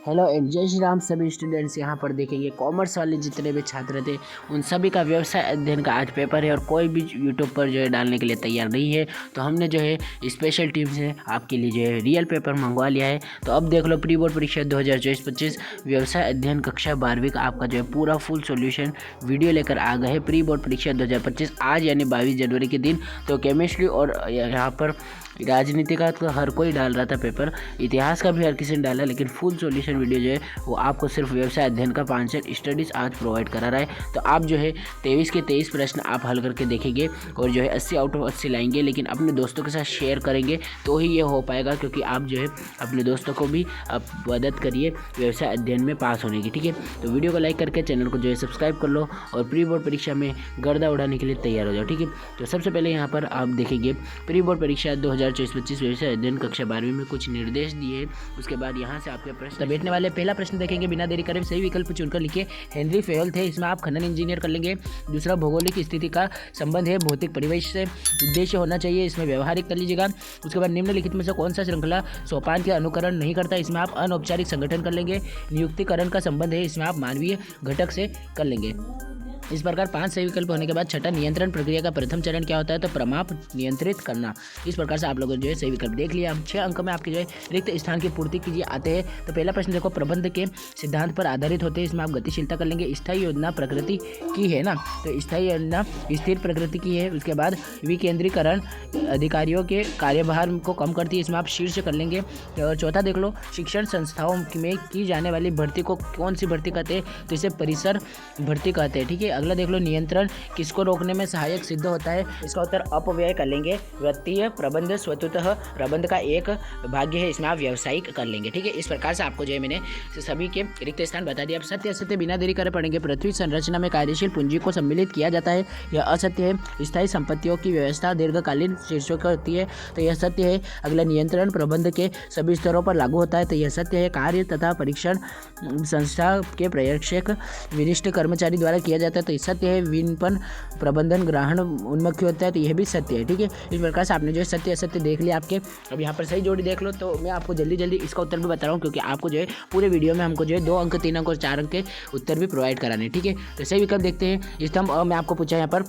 Hello and जय श्री राम सभी students. यहाँ पर देखेंगे कॉमर्स वाले जितने भी छात्र थे उन सभी का व्यवसाय अध्ययन का आज पेपर है और कोई भी यूट्यूब पर जो है डालने के लिए तैयार नहीं है। तो हमने जो है स्पेशल टीम से आपके लिए जो है रियल पेपर मंगवा लिया है। तो अब देख लो प्री बोर्ड परीक्षा 2024-25 व्यवसाय अध्ययन कक्षा 12वीं का आपका जो है पूरा फुल सॉल्यूशन वीडियो लेकर आ गए हैं। प्री बोर्ड परीक्षा 2025 आज यानी 22 जनवरी के दिन। तो केमिस्ट्री और यहाँ पर राजनीति का तो हर कोई डाल रहा था पेपर, इतिहास का भी हर किसी ने डाला, लेकिन फुल सॉल्यूशन वीडियो जो है वो आपको सिर्फ व्यवसाय अध्ययन का 5 सेट स्टडीज़ आज प्रोवाइड करा रहा है। तो आप जो है 23 के 23 प्रश्न आप हल करके देखेंगे और जो है 80 आउट ऑफ 80 लाएंगे, लेकिन अपने दोस्तों के साथ शेयर करेंगे तो ही ये हो पाएगा, क्योंकि आप जो है अपने दोस्तों को भी आप मदद करिए व्यवसाय अध्ययन में पास होने की। ठीक है, तो वीडियो को लाइक करके चैनल को जो है सब्सक्राइब कर लो और प्री बोर्ड परीक्षा में गर्दा उड़ाने के लिए तैयार हो जाओ। ठीक है, तो सबसे पहले यहाँ पर आप देखेंगे प्री बोर्ड परीक्षा 2024-25 व्यवसाय अध्ययन कक्षा 12वीं में कुछ निर्देश दिए। उसके बाद यहाँ से आपके प्रश्न बैठने वाले। पहला प्रश्न देखेंगे, बिना देरी करे सही विकल्प चुनकर लिखिए। हेनरी फेयल थे, इसमें आप खनन इंजीनियर कर लेंगे। दूसरा, भौगोलिक स्थिति का संबंध है भौतिक परिवेश से, उद्देश्य होना चाहिए, इसमें व्यवहारिक कर लीजिएगा। उसके बाद, निम्नलिखित में से कौन सा श्रृंखला सोपान के अनुकरण नहीं करता, इसमें आप अनौपचारिक संगठन कर लेंगे। नियुक्तिकरण का संबंध है, इसमें आप मानवीय घटक से कर लेंगे। इस प्रकार 5 सही विकल्प होने के बाद छठा, नियंत्रण प्रक्रिया का प्रथम चरण क्या होता है, तो प्रमाप नियंत्रित करना। इस प्रकार से आप लोगों ने जो है सही विकल्प देख लिया। हम 6 अंक में आपके जो है रिक्त स्थान की पूर्ति कीजिए आते हैं। तो पहला प्रश्न देखो, प्रबंध के सिद्धांत पर आधारित होते हैं, इसमें आप गतिशीलता कर लेंगे। स्थायी योजना प्रकृति की है ना, तो स्थायी योजना स्थिर प्रकृति की है। उसके बाद, विकेंद्रीकरण अधिकारियों के कार्यभार को कम करती है, इसमें आप शीर्ष कर लेंगे। और चौथा देख लो, शिक्षण संस्थाओं में की जाने वाली भर्ती को कौन सी भर्ती कहते हैं, तो इसे परिसर भर्ती कहते हैं। ठीक है, अगला देख लो, नियंत्रण किसको रोकने में सहायक सिद्ध होता है, इसका उत्तर अपव्यय कर लेंगे। वित्तीय प्रबंध स्वतः प्रबंध का एक भाग्य है, इसमें आप व्यावसायिक कर लेंगे। ठीक है, इस प्रकार से आपको जो है मैंने सभी के रिक्त स्थान बता दिया। अब सत्य असत्य बिना देरी करे पढ़ेंगे। पृथ्वी संरचना में कार्यशील पूंजी को सम्मिलित किया जाता है, यह असत्य है। स्थायी संपत्तियों की व्यवस्था दीर्घकालीन शीर्षों की होती है, तो यह सत्य है। अगला, नियंत्रण प्रबंध के सभी स्तरों पर लागू होता है, तो यह सत्य है। कार्य तथा परीक्षण संस्था के पर्यवेक्षक विशिष्ट कर्मचारी द्वारा किया जाता है, तो सत्य है। विपणन प्रबंधन ग्राहक उन्मुखी होता है, तो यह भी सत्य है। ठीक है, इस प्रकार से आपने जो है सत्य असत्य देख लिया आपके। अब यहाँ पर सही जोड़ी देख लो। तो मैं आपको जल्दी जल्दी इसका उत्तर भी बता रहा हूँ, क्योंकि आपको जो है पूरे वीडियो में हमको जो है 2 अंक 3 अंक और 4 अंक के उत्तर भी प्रोवाइड कराने। ठीक है, तो सही विकल्प देखते हैं। स्तंभ अ में आपको पूछा यहाँ पर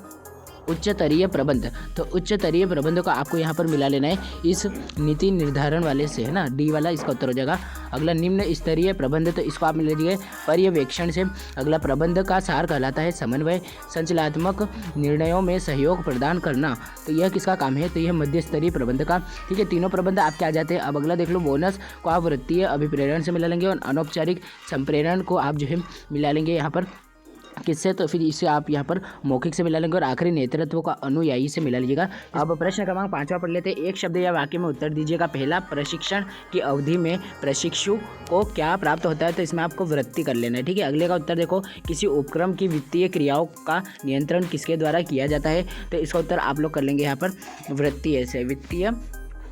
उच्चतरीय प्रबंध, तो उच्चतरीय प्रबंध को आपको यहाँ पर मिला लेना है इस नीति निर्धारण वाले से, है ना, डी वाला इसका उत्तर हो जाएगा। अगला, निम्न स्तरीय प्रबंध, तो इसको आप मिला लीजिए पर्यवेक्षण से। अगला, प्रबंध का सार कहलाता है समन्वय, संचालनात्मक निर्णयों में सहयोग प्रदान करना, तो यह किसका काम है, तो यह मध्य स्तरीय प्रबंध का। ठीक है, तीनों प्रबंध आपके आ जाते हैं। अब अगला देख लो, बोनस को आप वृत्तीय अभिप्रेरण से मिला लेंगे और अनौपचारिक संप्रेरण को आप जो है मिला लेंगे यहाँ पर किससे, तो फिर इसे आप यहाँ पर मौखिक से मिला लेंगे और आखिरी नेतृत्व का अनुयायी से मिला लीजिएगा। अब प्रश्न क्रमांक 5वां पढ़ लेते हैं। एक शब्द या वाक्य में उत्तर दीजिएगा। पहला, प्रशिक्षण की अवधि में प्रशिक्षु को क्या प्राप्त होता है, तो इसमें आपको वृत्ति कर लेना है। ठीक है, अगले का उत्तर देखो, किसी उपक्रम की वित्तीय क्रियाओं का नियंत्रण किसके द्वारा किया जाता है, तो इसका उत्तर आप लोग कर लेंगे यहाँ पर वृत्ति से, वित्तीय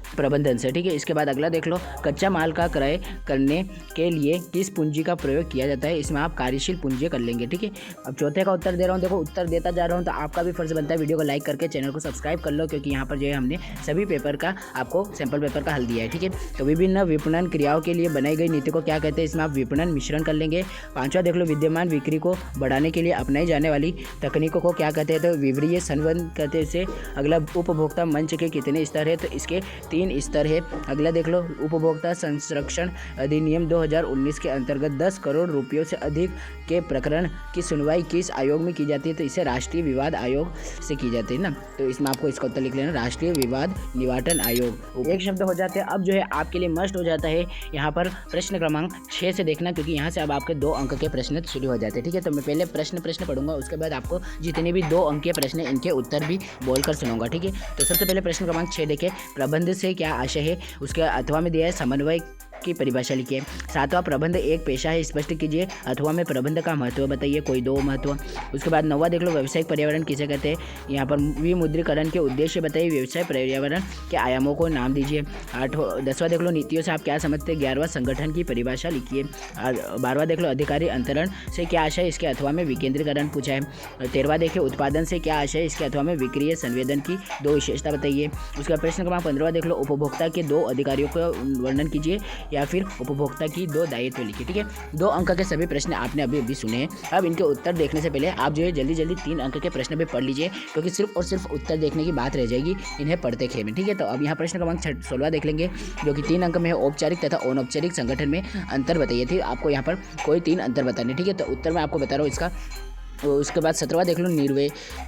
प्रबंधन से। ठीक है, इसके बाद अगला देख लो, कच्चा माल का क्रय करने के लिए किस पूंजी का प्रयोग किया जाता है, इसमें आप कार्यशील पूंजी कर लेंगे। ठीक है, अब चौथे का उत्तर दे रहा हूँ। देखो, उत्तर देता जा रहा हूँ, तो आपका भी फर्ज बनता है वीडियो को लाइक करके चैनल को सब्सक्राइब कर लो, क्योंकि यहाँ पर जो है हमने सभी पेपर का आपको सैंपल पेपर का हल दिया है। ठीक है, तो विभिन्न विपणन क्रियाओं के लिए बनाई गई नीति को क्या कहते हैं, इसमें आप विपणन मिश्रण कर लेंगे। 5वां देख लो, विद्यमान बिक्री को बढ़ाने के लिए अपनाई जाने वाली तकनीकों को क्या कहते हैं, तो विवरीय संबंध कहते हैं इसे। अगला, उपभोक्ता मंच के कितने स्तर है, तो इसके 3 स्तर है। अगला देख लो, उपभोक्ता संरक्षण अधिनियम 2019 के अंतर्गत 10 करोड़ रुपयों से अधिक के प्रकरण की सुनवाई किस आयोग में की जाती है, तो इसे राष्ट्रीय विवाद आयोग से की जाती है ना, तो इसमें आपको इसका उत्तर लिख लेना, राष्ट्रीय विवाद निवारण आयोग। एक शब्द हो जाते हैं। अब जो है आपके लिए मस्ट हो जाता है यहाँ पर प्रश्न क्रमांक 6 से देखना, क्योंकि यहाँ से अब आपके 2 अंक के प्रश्न शुरू हो जाते हैं। ठीक है, तो मैं पहले प्रश्न पढ़ूंगा, उसके बाद आपको जितने भी 2 अंक के प्रश्न इनके उत्तर भी बोलकर सुनाऊंगा। ठीक है, तो सबसे पहले प्रश्न क्रमांक 6 देखें। प्रबंध से क्या आशय है, उसके अथवा में दिया है समन्वय की परिभाषा लिखिए। 7वां, प्रबंध एक पेशा है, स्पष्ट कीजिए। अथवा में प्रबंध का महत्व बताइए, कोई 2 महत्व। उसके बाद 9वां देख लो, व्यावसायिक पर्यावरण किसे कहते हैं, यहाँ पर विमुद्रीकरण के उद्देश्य बताइए। व्यवसाय पर्यावरण के आयामों को नाम दीजिए। 10वां देख लो, नीतियों से आप क्या समझते हैं। 11वां, संगठन की परिभाषा लिखिए। 12वां देख लो, अधिकारी अंतरण से क्या आशय, इसके अथवा में विकेंद्रीकरण पूछा है। 13वां देखिए, उत्पादन से क्या आशय, इसके अथवा में विक्रीय संवेदन की 2 विशेषता बताइए। उसका प्रश्न क्रमांक 15वां देख लो, उपभोक्ता के 2 अधिकारियों का वर्णन कीजिए। या फिर उपभोक्ता की 2 दायित्व लिखिए। ठीक है, 2 अंक के सभी प्रश्न आपने अभी अभी सुने हैं। अब इनके उत्तर देखने से पहले आप जो है जल्दी जल्दी 3 अंक के प्रश्न भी पढ़ लीजिए, क्योंकि सिर्फ और सिर्फ उत्तर देखने की बात रह जाएगी इन्हें पढ़ते खे में। ठीक है, तो अब यहाँ प्रश्न क्रमांक 16 देख लेंगे, जो कि 3 अंक में है। औपचारिक तथा अनौपचारिक संगठन में अंतर बताइए। ठीक, आपको यहाँ पर कोई 3 अंतर बताने। ठीक है, तो उत्तर मैं आपको बता रहा हूँ इसका। उसके बाद 17वां देख लो,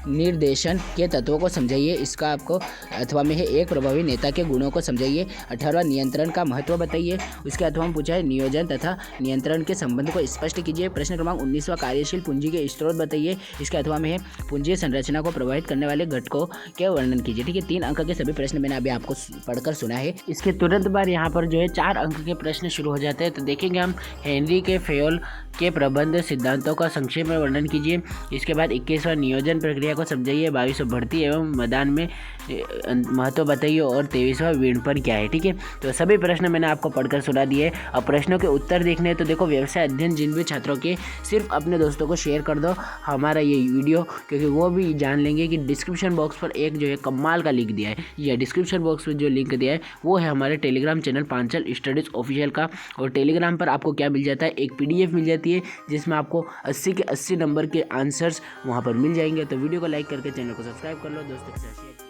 निर्देशन के तत्वों को समझाइए। इसका आपको अथवा में है, एक प्रभावी नेता के गुणों को समझाइए। 18वां नियंत्रण का महत्व बताइए। उसके अथवा में पूछा है नियोजन तथा नियंत्रण के संबंध को स्पष्ट कीजिए। प्रश्न क्रमांक 19वां कार्यशील पूंजी के स्रोत बताइए। इसके अथवा में है पूंजी संरचना को प्रभावित करने वाले घटकों के वर्णन कीजिए। ठीक है, 3 अंक के सभी प्रश्न मैंने अभी आपको पढ़कर सुना है। इसके तुरंत बाद यहाँ पर जो है 4 अंक के प्रश्न शुरू हो जाते हैं। तो देखेंगे हम, हेनरी के फेयोल के प्रबंध सिद्धांतों का संक्षेप में वर्णन कीजिए। इसके बाद 21वां नियोजन प्रक्रिया को समझाइए। 22वां भर्ती एवं मैदान में महत्व बताइए, और 23वां विपणन क्या है। ठीक है, तो सभी प्रश्न मैंने आपको पढ़कर सुना दिए। अब प्रश्नों के उत्तर देखने हैं तो देखो, व्यवसाय अध्ययन जिन भी छात्रों के, सिर्फ अपने दोस्तों को शेयर कर दो हमारा ये वीडियो, क्योंकि वो भी जान लेंगे कि डिस्क्रिप्शन बॉक्स पर एक जो है कमाल का लिंक दिया है। यह डिस्क्रिप्शन बॉक्स पर जो लिंक दिया है वो है हमारे Telegram channel Panchal studies official का। और टेलीग्राम पर आपको क्या मिल जाता है, एक PDF मिल जाती है, जिसमें आपको 80 के 80 नंबर के आंसर्स वहाँ पर मिल जाएंगे। तो वीडियो को लाइक करके चैनल को सब्सक्राइब कर लो, दोस्तों के साथ शेयर